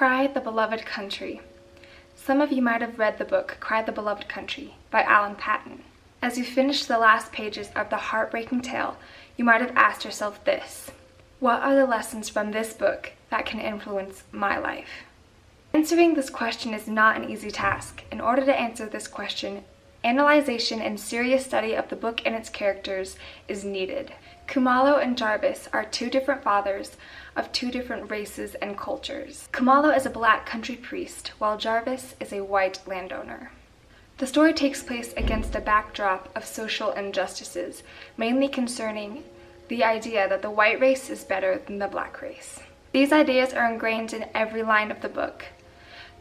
Cry the Beloved Country. Some of you might have read the book Cry the Beloved Country by Allen Paton. As you finish the last pages of the heartbreaking tale, you might have asked yourself this: what are the lessons from this book that can influence my life? Answering this question is not an easy task. In order to answer this question, analyzation and serious study of the book and its characters is needed. Khumalo and Jarvis are two different fathers of two different races and cultures. Khumalo is a black country priest, while Jarvis is a white landowner. The story takes place against a backdrop of social injustices, mainly concerning the idea that the white race is better than the black race. These ideas are ingrained in every line of the book.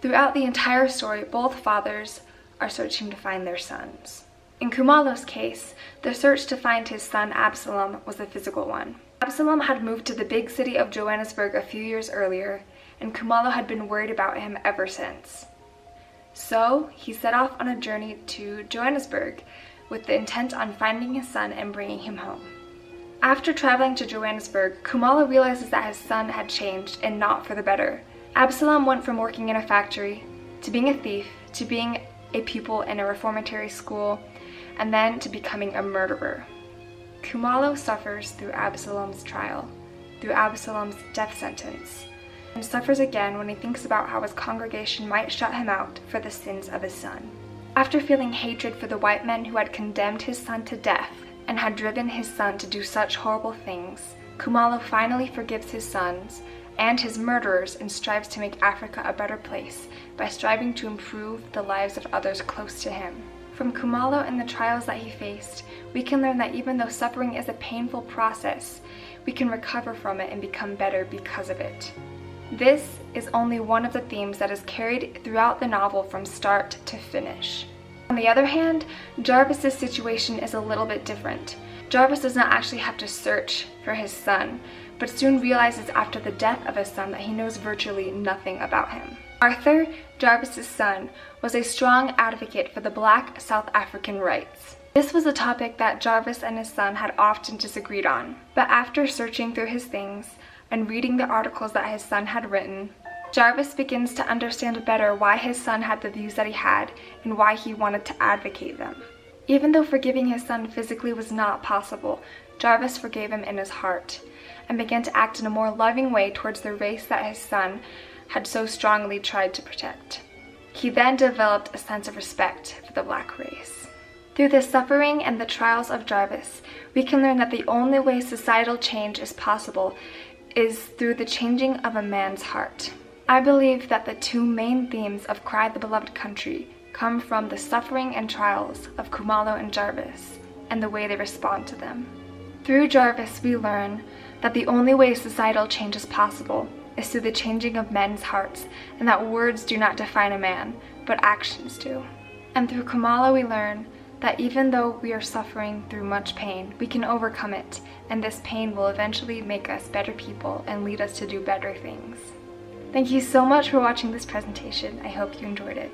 Throughout the entire story, both fathers are searching to find their sons. In Khumalo's case, the search to find his son Absalom was a physical one. Absalom had moved to the big city of Johannesburg a few years earlier, and Khumalo had been worried about him ever since. So, he set off on a journey to Johannesburg with the intent on finding his son and bringing him home. After traveling to Johannesburg, Khumalo realizes that his son had changed, and not for the better. Absalom went from working in a factory, to being a thief, to being a pupil in a reformatory school, and then to becoming a murderer. Khumalo suffers through Absalom's trial, through Absalom's death sentence, and suffers again when he thinks about how his congregation might shut him out for the sins of his son. After feeling hatred for the white men who had condemned his son to death and had driven his son to do such horrible things, Khumalo finally forgives his sons and his murderers and strives to make Africa a better place by striving to improve the lives of others close to him. From Khumalo and the trials that he faced, we can learn that even though suffering is a painful process, we can recover from it and become better because of it. This is only one of the themes that is carried throughout the novel from start to finish. On the other hand, Jarvis's situation is a little bit different. Jarvis does not actually have to search for his son, but soon realizes after the death of his son that he knows virtually nothing about him. Arthur, Jarvis's son, was a strong advocate for the Black South African rights. This was a topic that Jarvis and his son had often disagreed on, but after searching through his things and reading the articles that his son had written, Jarvis begins to understand better why his son had the views that he had and why he wanted to advocate them. Even though forgiving his son physically was not possible, Jarvis forgave him in his heart and began to act in a more loving way towards the race that his son had so strongly tried to protect. He then developed a sense of respect for the black race. Through the suffering and the trials of Jarvis, we can learn that the only way societal change is possible is through the changing of a man's heart. I believe that the two main themes of Cry the Beloved Country come from the suffering and trials of Khumalo and Jarvis and the way they respond to them. Through Jarvis, we learn that the only way societal change is possible is through the changing of men's hearts, and that words do not define a man, but actions do. And through Khumalo, we learn that even though we are suffering through much pain, we can overcome it, and this pain will eventually make us better people and lead us to do better things. Thank you so much for watching this presentation. I hope you enjoyed it.